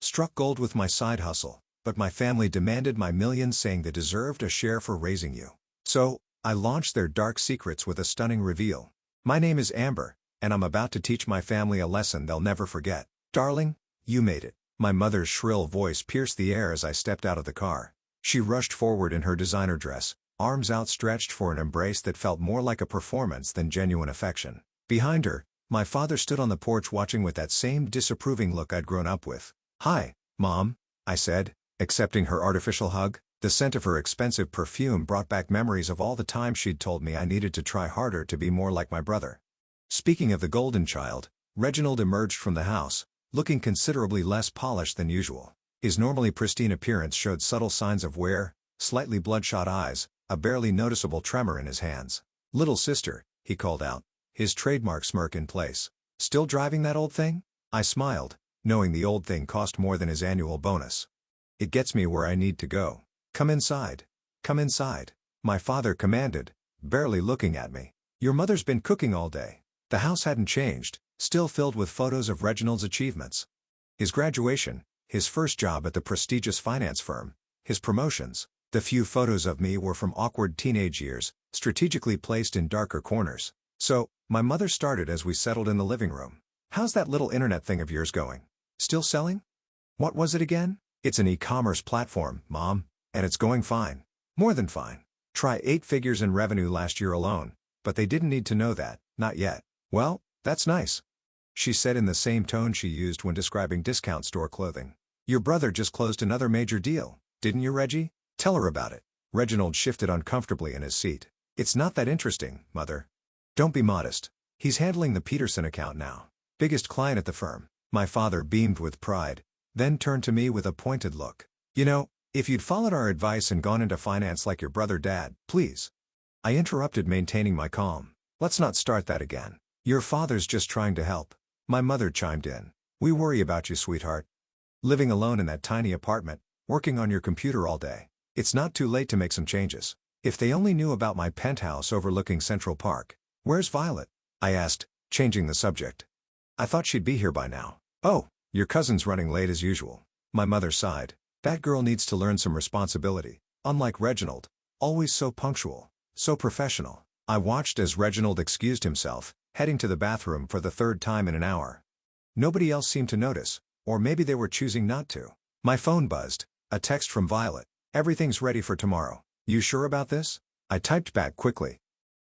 Struck gold with my side hustle, but my family demanded my millions, saying they deserved a share for raising you. So, I launched their dark secrets with a stunning reveal. My name is Amber, and I'm about to teach my family a lesson they'll never forget. Darling, you made it. My mother's shrill voice pierced the air as I stepped out of the car. She rushed forward in her designer dress, arms outstretched for an embrace that felt more like a performance than genuine affection. Behind her, my father stood on the porch watching with that same disapproving look I'd grown up with. "Hi, Mom," I said, accepting her artificial hug. The scent of her expensive perfume brought back memories of all the times she'd told me I needed to try harder to be more like my brother. Speaking of the golden child, Reginald emerged from the house, looking considerably less polished than usual. His normally pristine appearance showed subtle signs of wear, slightly bloodshot eyes, a barely noticeable tremor in his hands. "Little sister," he called out, his trademark smirk in place. "Still driving that old thing?" I smiled, knowing the old thing cost more than his annual bonus. "It gets me where I need to go. Come inside. Come inside," my father commanded, barely looking at me. "Your mother's been cooking all day." The house hadn't changed, still filled with photos of Reginald's achievements. His graduation, his first job at the prestigious finance firm, his promotions. The few photos of me were from awkward teenage years, strategically placed in darker corners. "So, my mother started as we settled in the living room. How's that little internet thing of yours going? Still selling?" "What was it again?" "It's an e-commerce platform, Mom, and it's going fine. More than fine. Try 8 figures in revenue last year alone, but they didn't need to know that, not yet." "Well, that's nice," she said in the same tone she used when describing discount store clothing. "Your brother just closed another major deal, didn't you, Reggie? Tell her about it." Reginald shifted uncomfortably in his seat. "It's not that interesting, Mother." "Don't be modest. He's handling the Peterson account now. Biggest client at the firm." My father beamed with pride, then turned to me with a pointed look. "You know, if you'd followed our advice and gone into finance like your brother Dad, please." I interrupted, maintaining my calm. "Let's not start that again. Your father's just trying to help." My mother chimed in. "We worry about you, sweetheart. Living alone in that tiny apartment, working on your computer all day. It's not too late to make some changes." If they only knew about my penthouse overlooking Central Park. "Where's Violet?" I asked, changing the subject. "I thought she'd be here by now." "Oh, your cousin's running late as usual." My mother sighed. "That girl needs to learn some responsibility. Unlike Reginald, always so punctual, so professional." I watched as Reginald excused himself, heading to the bathroom for the 3rd time in an hour. Nobody else seemed to notice, or maybe they were choosing not to. My phone buzzed, a text from Violet. "Everything's ready for tomorrow. You sure about this?" I typed back quickly.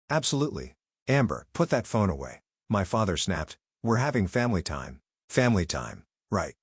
"Absolutely. Amber, put that phone away." My father snapped. "We're having family time." "Family time, right.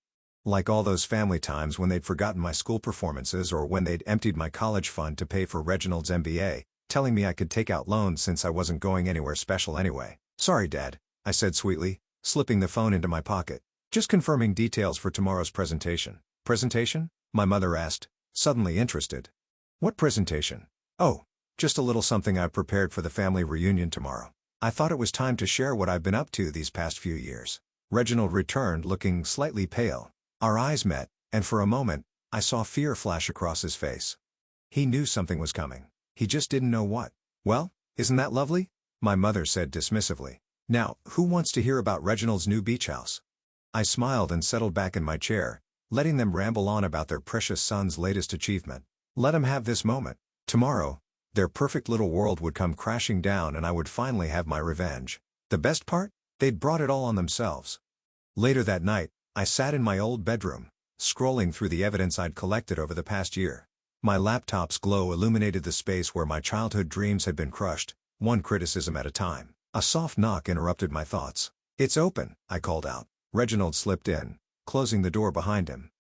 Like all those family times when they'd forgotten my school performances or when they'd emptied my college fund to pay for Reginald's MBA, telling me I could take out loans since I wasn't going anywhere special anyway. "Sorry, Dad," I said sweetly, slipping the phone into my pocket. "Just confirming details for tomorrow's presentation." "Presentation?" my mother asked, suddenly interested. "What presentation?" "Oh, just a little something I've prepared for the family reunion tomorrow. I thought it was time to share what I've been up to these past few years." Reginald returned, looking slightly pale. Our eyes met, and for a moment, I saw fear flash across his face. He knew something was coming. He just didn't know what. "Well, isn't that lovely?" my mother said dismissively. "Now, who wants to hear about Reginald's new beach house?" I smiled and settled back in my chair, letting them ramble on about their precious son's latest achievement. Let him have this moment. Tomorrow, their perfect little world would come crashing down and I would finally have my revenge. The best part? They'd brought it all on themselves. Later that night, I sat in my old bedroom, scrolling through the evidence I'd collected over the past year. My laptop's glow illuminated the space where my childhood dreams had been crushed, one criticism at a time. A soft knock interrupted my thoughts. "It's open," I called out. Reginald slipped in, closing the door behind him.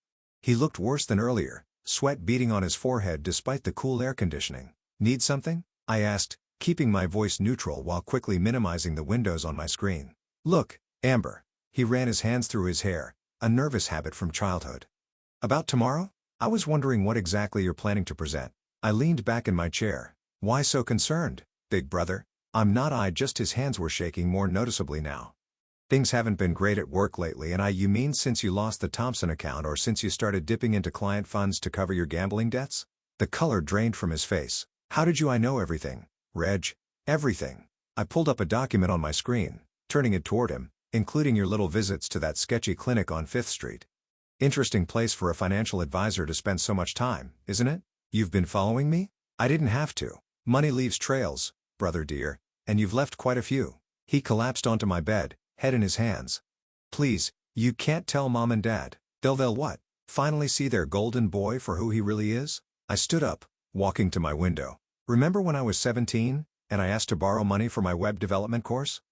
He looked worse than earlier, sweat beading on his forehead despite the cool air conditioning. "Need something?" I asked, keeping my voice neutral while quickly minimizing the windows on my screen. "Look, Amber." He ran his hands through his hair, a nervous habit from childhood. "About tomorrow? I was wondering what exactly you're planning to present." I leaned back in my chair. "Why so concerned, big brother?" "I'm not." Just his hands were shaking more noticeably now. "Things haven't been great at work lately." "And you mean since you lost the Thompson account or since you started dipping into client funds to cover your gambling debts?" The color drained from his face. "How did you know everything, Reg?" "Everything." I pulled up a document on my screen, turning it toward him, "including your little visits to that sketchy clinic on 5th Street. Interesting place for a financial advisor to spend so much time, isn't it? You've been following me? I didn't have to. Money leaves trails, brother dear, and you've left quite a few. He collapsed onto my bed, head in his hands. Please, you can't tell Mom and Dad. They'll what? Finally see their golden boy for who he really is? I stood up, walking to my window. Remember when I was 17, and I asked to borrow money for my web development course?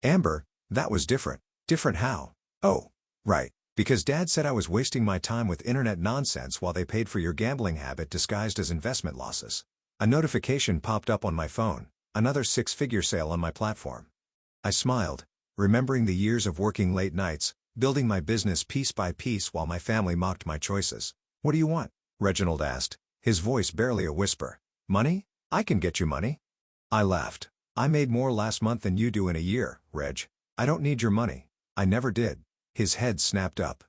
Amber, that was different. Different how? Oh, right. Because Dad said I was wasting my time with internet nonsense while they paid for your gambling habit disguised as investment losses. A notification popped up on my phone, another six-figure sale on my platform. I smiled, remembering the years of working late nights, building my business piece by piece while my family mocked my choices. What do you want? Reginald asked, his voice barely a whisper. Money? I can get you money. I laughed. I made more last month than you do in a year, Reg. I don't need your money. I never did. His head snapped up.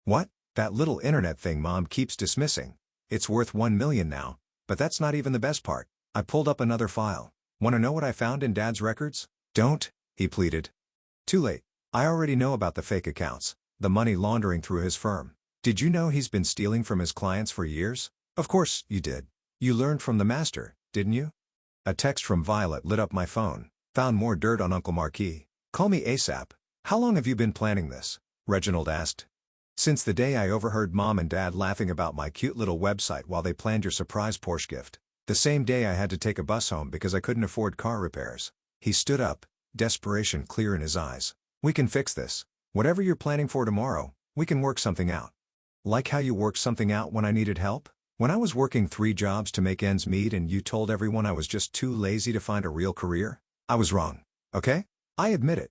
What? That little internet thing Mom keeps dismissing. It's worth $1 million now, but that's not even the best part. I pulled up another file. Want to know what I found in Dad's records? Don't, he pleaded. Too late. I already know about the fake accounts, the money laundering through his firm. Did you know he's been stealing from his clients for years? Of course, you did. You learned from the master, didn't you? A text from Violet lit up my phone. Found more dirt on Uncle Marquis. Call me ASAP. How long have you been planning this? Reginald asked. Since the day I overheard Mom and Dad laughing about my cute little website while they planned your surprise Porsche gift. The same day I had to take a bus home because I couldn't afford car repairs. He stood up, desperation clear in his eyes. We can fix this. Whatever you're planning for tomorrow, we can work something out. Like how you worked something out when I needed help? When I was working 3 jobs to make ends meet and you told everyone I was just too lazy to find a real career? I was wrong. Okay? I admit it.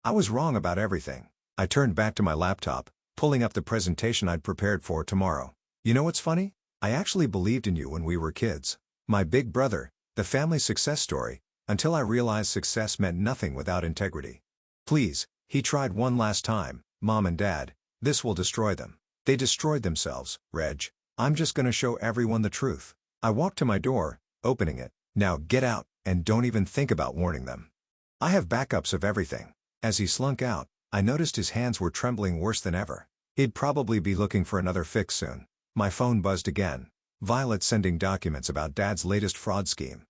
I was wrong about everything. I turned back to my laptop, pulling up the presentation I'd prepared for tomorrow. You know what's funny? I actually believed in you when we were kids. My big brother, the family success story, until I realized success meant nothing without integrity. Please, he tried one last time, Mom and Dad, this will destroy them. They destroyed themselves, Reg. I'm just gonna show everyone the truth. I walked to my door, opening it. Now get out, and don't even think about warning them. I have backups of everything. As he slunk out, I noticed his hands were trembling worse than ever. He'd probably be looking for another fix soon. My phone buzzed again. Violet sending documents about Dad's latest fraud scheme.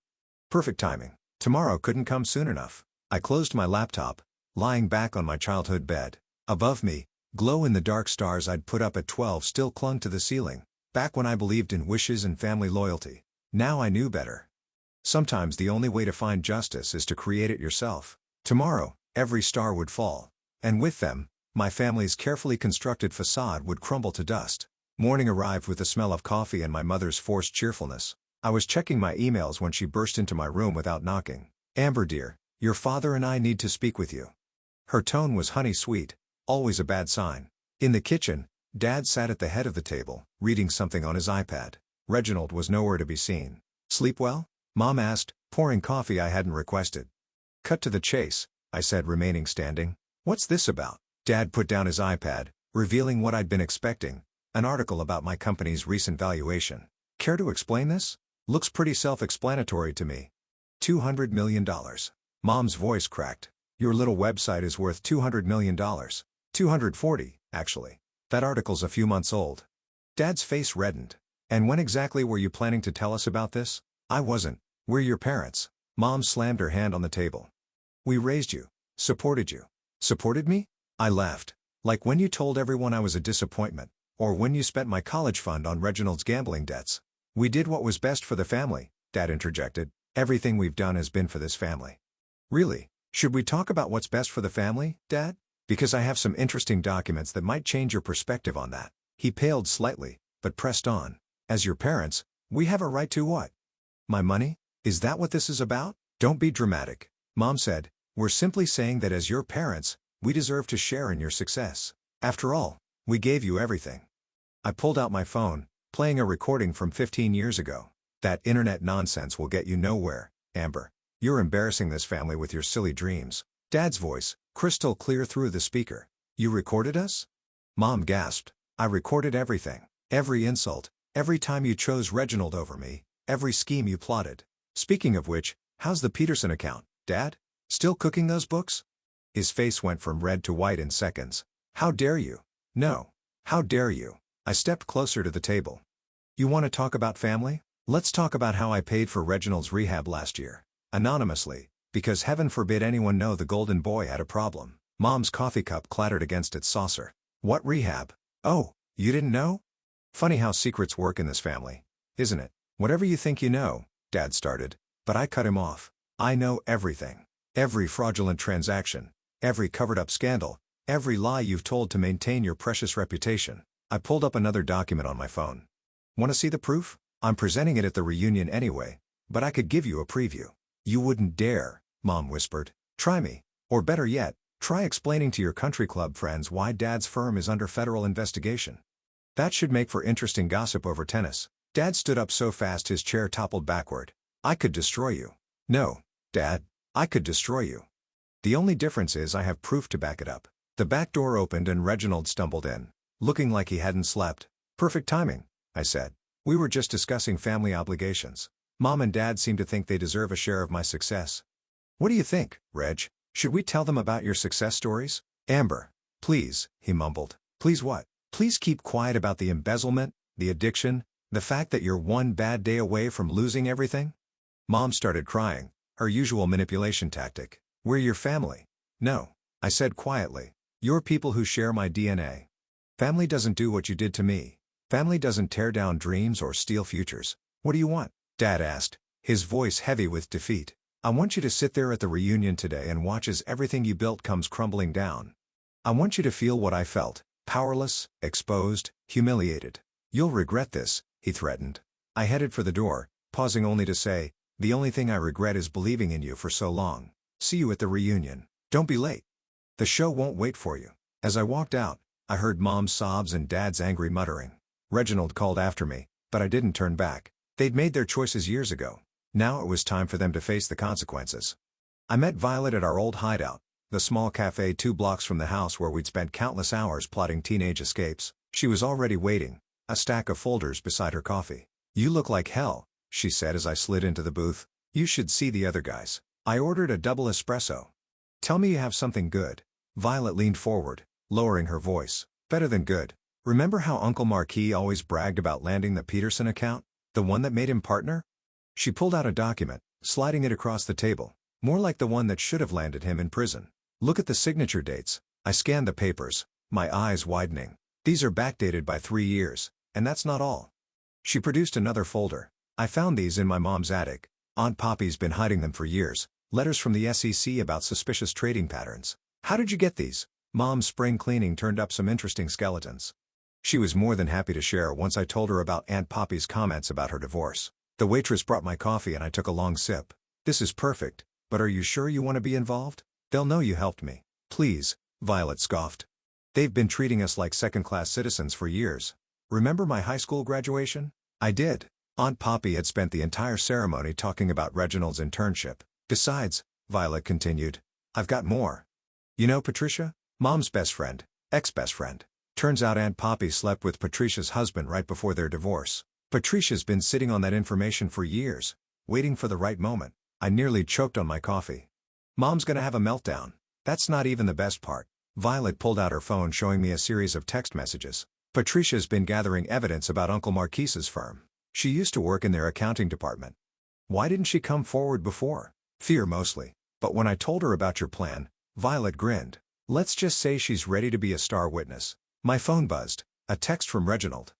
Perfect timing. Tomorrow couldn't come soon enough. I closed my laptop, lying back on my childhood bed. Above me, glow-in-the-dark stars I'd put up at 12 still clung to the ceiling, back when I believed in wishes and family loyalty. Now I knew better. Sometimes the only way to find justice is to create it yourself. Tomorrow, every star would fall. And with them, my family's carefully constructed facade would crumble to dust. Morning arrived with the smell of coffee and my mother's forced cheerfulness. I was checking my emails when she burst into my room without knocking. Amber dear, your father and I need to speak with you. Her tone was honey-sweet, always a bad sign. In the kitchen, Dad sat at the head of the table, reading something on his iPad. Reginald was nowhere to be seen. Sleep well? Mom asked, pouring coffee I hadn't requested. Cut to the chase, I said, remaining standing. What's this about? Dad put down his iPad, revealing what I'd been expecting, an article about my company's recent valuation. Care to explain this? Looks pretty self-explanatory to me. $200 million. Mom's voice cracked. Your little website is worth $200 million. 240, actually. That article's a few months old. Dad's face reddened. And when exactly were you planning to tell us about this? I wasn't. We're your parents. Mom slammed her hand on the table. We raised you. Supported you. Supported me? I laughed. Like when you told everyone I was a disappointment, or when you spent my college fund on Reginald's gambling debts. We did what was best for the family, Dad interjected. Everything we've done has been for this family. Really? Should we talk about what's best for the family, Dad? Because I have some interesting documents that might change your perspective on that. He paled slightly, but pressed on. As your parents, we have a right to what? My money? Is that what this is about? Don't be dramatic, Mom said. We're simply saying that as your parents, we deserve to share in your success. After all, we gave you everything. I pulled out my phone, playing a recording from 15 years ago. That internet nonsense will get you nowhere, Amber. You're embarrassing this family with your silly dreams. Dad's voice, crystal clear through the speaker. You recorded us? Mom gasped. I recorded everything. Every insult, every time you chose Reginald over me, every scheme you plotted. Speaking of which, how's the Peterson account, Dad? Still cooking those books? His face went from red to white in seconds. How dare you? No. How dare you? I stepped closer to the table. You want to talk about family? Let's talk about how I paid for Reginald's rehab last year. Anonymously, because heaven forbid anyone know the golden boy had a problem. Mom's coffee cup clattered against its saucer. What rehab? Oh, you didn't know? Funny how secrets work in this family, isn't it? Whatever you think you know, Dad started, but I cut him off. I know everything. Every fraudulent transaction, every covered-up scandal, every lie you've told to maintain your precious reputation. I pulled up another document on my phone. Want to see the proof? I'm presenting it at the reunion anyway, but I could give you a preview. You wouldn't dare, Mom whispered. Try me. Or better yet, try explaining to your country club friends why Dad's firm is under federal investigation. That should make for interesting gossip over tennis. Dad stood up so fast his chair toppled backward. I could destroy you. No, Dad, I could destroy you. The only difference is I have proof to back it up. The back door opened and Reginald stumbled in, looking like he hadn't slept. Perfect timing, I said. We were just discussing family obligations. Mom and Dad seem to think they deserve a share of my success. What do you think, Reg? Should we tell them about your success stories? Amber, please, he mumbled. Please what? Please keep quiet about the embezzlement, the addiction, the fact that you're one bad day away from losing everything? Mom started crying, her usual manipulation tactic. We're your family. No, I said quietly. You're people who share my DNA. Family doesn't do what you did to me. Family doesn't tear down dreams or steal futures. What do you want? Dad asked, his voice heavy with defeat. I want you to sit there at the reunion today and watch as everything you built comes crumbling down. I want you to feel what I felt, powerless, exposed, humiliated. You'll regret this, he threatened. I headed for the door, pausing only to say, the only thing I regret is believing in you for so long. See you at the reunion. Don't be late. The show won't wait for you. As I walked out, I heard Mom's sobs and Dad's angry muttering. Reginald called after me, but I didn't turn back. They'd made their choices years ago. Now it was time for them to face the consequences. I met Violet at our old hideout, the small cafe 2 blocks from the house where we'd spent countless hours plotting teenage escapes. She was already waiting, a stack of folders beside her coffee. You look like hell, she said as I slid into the booth. You should see the other guys. I ordered a double espresso. Tell me you have something good. Violet leaned forward, lowering her voice. Better than good. Remember how Uncle Marquis always bragged about landing the Peterson account? The one that made him partner? She pulled out a document, sliding it across the table. More like the one that should have landed him in prison. Look at the signature dates. I scanned the papers, my eyes widening. These are backdated by 3 years, and that's not all. She produced another folder. I found these in my mom's attic. Aunt Poppy's been hiding them for years. Letters from the SEC about suspicious trading patterns. How did you get these? Mom's spring cleaning turned up some interesting skeletons. She was more than happy to share once I told her about Aunt Poppy's comments about her divorce. The waitress brought my coffee and I took a long sip. This is perfect, but are you sure you want to be involved? They'll know you helped me. Please, Violet scoffed. They've been treating us like second-class citizens for years. Remember my high school graduation? I did. Aunt Poppy had spent the entire ceremony talking about Reginald's internship. Besides, Violet continued, I've got more. You know Patricia? Mom's best friend, ex-best friend. Turns out Aunt Poppy slept with Patricia's husband right before their divorce. Patricia's been sitting on that information for years, waiting for the right moment. I nearly choked on my coffee. Mom's gonna have a meltdown. That's not even the best part. Violet pulled out her phone showing me a series of text messages. Patricia's been gathering evidence about Uncle Marquis's firm. She used to work in their accounting department. Why didn't she come forward before? Fear mostly. But when I told her about your plan, Violet grinned. Let's just say she's ready to be a star witness. My phone buzzed. A text from Reginald.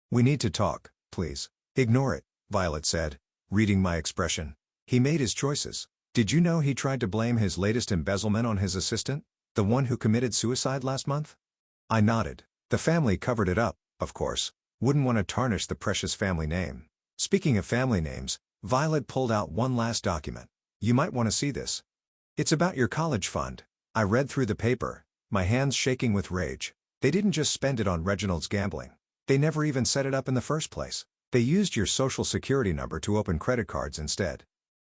We need to talk, please. Ignore it, Violet said, reading my expression. He made his choices. Did you know he tried to blame his latest embezzlement on his assistant, the one who committed suicide last month? I nodded. The family covered it up, of course. Wouldn't want to tarnish the precious family name. Speaking of family names, Violet pulled out one last document. You might want to see this. It's about your college fund. I read through the paper, my hands shaking with rage. They didn't just spend it on Reginald's gambling. They never even set it up in the first place. They used your social security number to open credit cards instead.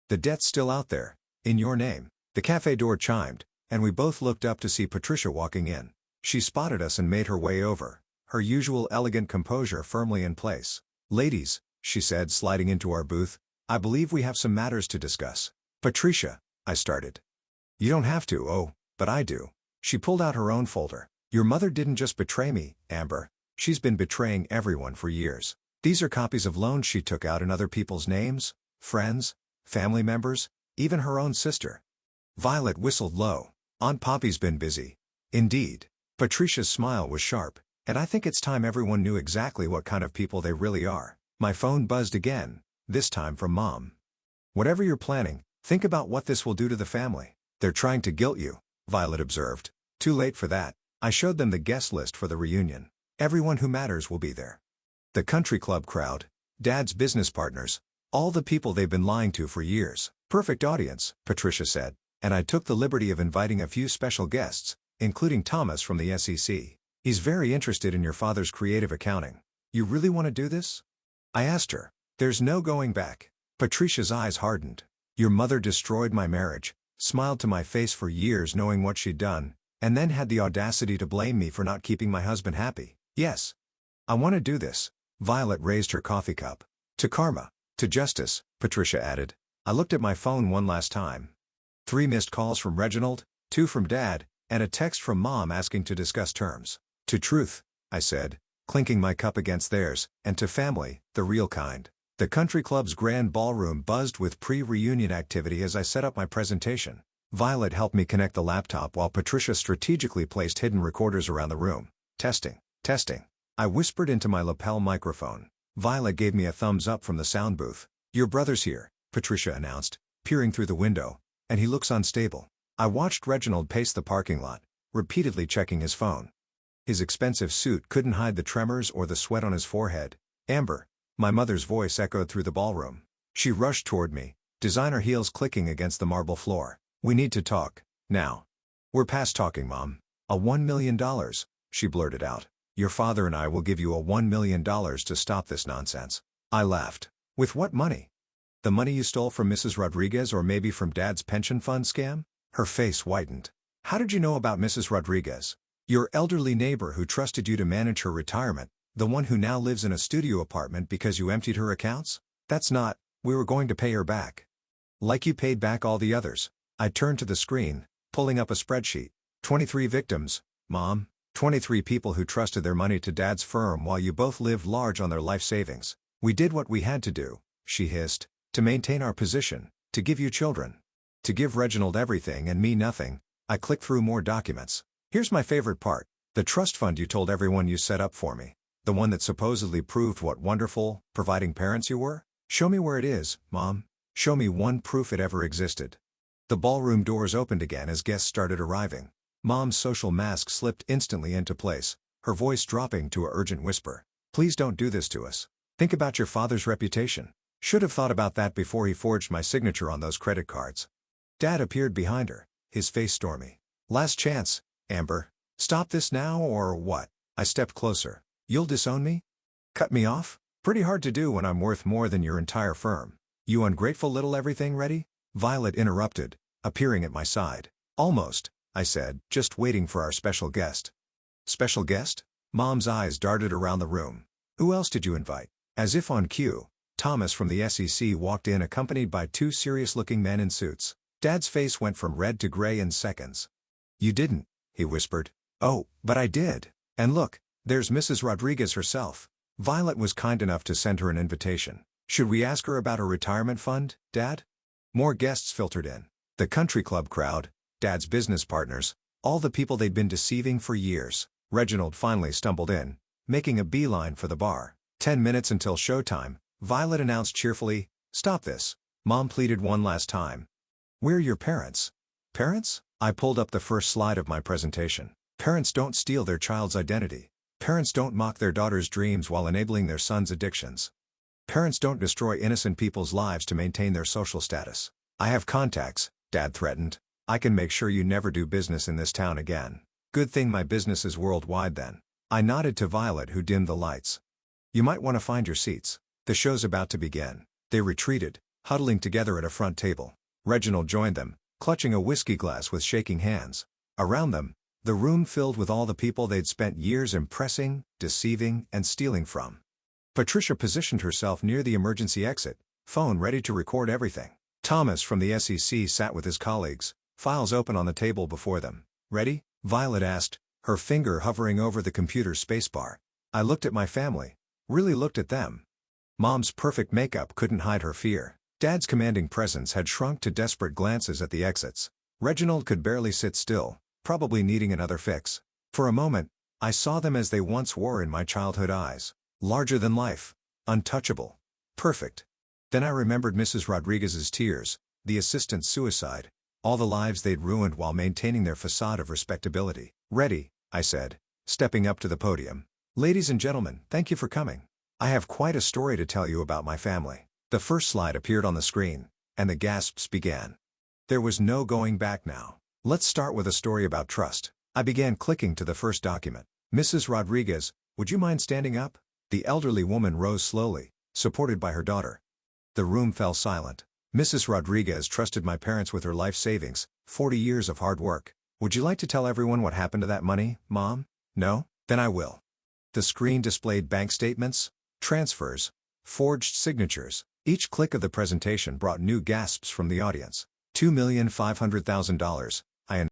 The debt's still out there, in your name. The cafe door chimed, and we both looked up to see Patricia walking in. She spotted us and made her way over, her usual elegant composure firmly in place. Ladies, she said, sliding into our booth, I believe we have some matters to discuss. Patricia, I started. You don't have to, oh, but I do. She pulled out her own folder. Your mother didn't just betray me, Amber. She's been betraying everyone for years. These are copies of loans she took out in other people's names, friends, family members, even her own sister. Violet whistled low. Aunt Poppy's been busy. Indeed. Patricia's smile was sharp, and I think it's time everyone knew exactly what kind of people they really are. My phone buzzed again, this time from Mom. Whatever you're planning, think about what this will do to the family. They're trying to guilt you, Violet observed. Too late for that. I showed them the guest list for the reunion. Everyone who matters will be there. The country club crowd, Dad's business partners, all the people they've been lying to for years. Perfect audience, Patricia said, and I took the liberty of inviting a few special guests, including Thomas from the SEC. He's very interested in your father's creative accounting. You really want to do this? I asked her. There's no going back. Patricia's eyes hardened. Your mother destroyed my marriage, smiled to my face for years knowing what she'd done, and then had the audacity to blame me for not keeping my husband happy. Yes. I want to do this. Violet raised her coffee cup. To karma. To justice, Patricia added. I looked at my phone one last time. 3 missed calls from Reginald, 2 from Dad, and a text from Mom asking to discuss terms. To truth, I said, clinking my cup against theirs, and to family, the real kind. The country club's grand ballroom buzzed with pre-reunion activity as I set up my presentation. Violet helped me connect the laptop while Patricia strategically placed hidden recorders around the room. Testing, testing. I whispered into my lapel microphone. Violet gave me a thumbs up from the sound booth. Your brother's here, Patricia announced, peering through the window, and he looks unstable. I watched Reginald pace the parking lot, repeatedly checking his phone. His expensive suit couldn't hide the tremors or the sweat on his forehead. Amber. My mother's voice echoed through the ballroom. She rushed toward me, designer heels clicking against the marble floor. We need to talk, now. We're past talking, Mom. A $1 million, she blurted out. Your father and I will give you a $1 million to stop this nonsense. I laughed. With what money? The money you stole from Mrs. Rodriguez or maybe from Dad's pension fund scam? Her face whitened. How did you know about Mrs. Rodriguez? Your elderly neighbor who trusted you to manage her retirement, the one who now lives in a studio apartment because you emptied her accounts? That's not, we were going to pay her back. Like you paid back all the others. I turned to the screen, pulling up a spreadsheet. 23 victims, Mom. 23 people who trusted their money to Dad's firm while you both lived large on their life savings. We did what we had to do, she hissed, to maintain our position, to give you children. To give Reginald everything and me nothing. I clicked through more documents. Here's my favorite part. The trust fund you told everyone you set up for me. The one that supposedly proved what wonderful, providing parents you were? Show me where it is, Mom. Show me one proof it ever existed. The ballroom doors opened again as guests started arriving. Mom's social mask slipped instantly into place, her voice dropping to an urgent whisper. Please don't do this to us. Think about your father's reputation. Should have thought about that before he forged my signature on those credit cards. Dad appeared behind her, his face stormy. Last chance, Amber. Stop this now or what? I stepped closer. You'll disown me? Cut me off? Pretty hard to do when I'm worth more than your entire firm. You ungrateful little everything ready? Violet interrupted, appearing at my side. Almost, I said, just waiting for our special guest. Special guest? Mom's eyes darted around the room. Who else did you invite? As if on cue, Thomas from the SEC walked in accompanied by 2 serious-looking men in suits. Dad's face went from red to gray in seconds. You didn't, he whispered. Oh, but I did. And look, there's Mrs. Rodriguez herself. Violet was kind enough to send her an invitation. Should we ask her about her retirement fund, Dad? More guests filtered in. The country club crowd, Dad's business partners, all the people they'd been deceiving for years. Reginald finally stumbled in, making a beeline for the bar. 10 minutes until showtime, Violet announced cheerfully, Stop this. Mom pleaded one last time. We're your parents. Parents? I pulled up the first slide of my presentation. Parents don't steal their child's identity. Parents don't mock their daughter's dreams while enabling their son's addictions. Parents don't destroy innocent people's lives to maintain their social status. I have contacts, Dad threatened. I can make sure you never do business in this town again. Good thing my business is worldwide then. I nodded to Violet who dimmed the lights. You might want to find your seats. The show's about to begin. They retreated, huddling together at a front table. Reginald joined them, clutching a whiskey glass with shaking hands. Around them, the room filled with all the people they'd spent years impressing, deceiving, and stealing from. Patricia positioned herself near the emergency exit, phone ready to record everything. Thomas from the SEC sat with his colleagues, files open on the table before them. Ready? Violet asked, her finger hovering over the computer's spacebar. I looked at my family. Really looked at them. Mom's perfect makeup couldn't hide her fear. Dad's commanding presence had shrunk to desperate glances at the exits. Reginald could barely sit still, probably needing another fix. For a moment, I saw them as they once were in my childhood eyes. Larger than life. Untouchable. Perfect. Then I remembered Mrs. Rodriguez's tears, the assistant's suicide, all the lives they'd ruined while maintaining their facade of respectability. "Ready," I said, stepping up to the podium. "Ladies and gentlemen, thank you for coming. I have quite a story to tell you about my family." The first slide appeared on the screen, and the gasps began. There was no going back now. Let's start with a story about trust. I began clicking to the first document. "Mrs. Rodriguez, would you mind standing up?" The elderly woman rose slowly, supported by her daughter. The room fell silent. "Mrs. Rodriguez trusted my parents with her life savings, 40 years of hard work. Would you like to tell everyone what happened to that money, Mom? No? Then I will." The screen displayed bank statements, transfers, forged signatures. Each click of the presentation brought new gasps from the audience. $2,500,000,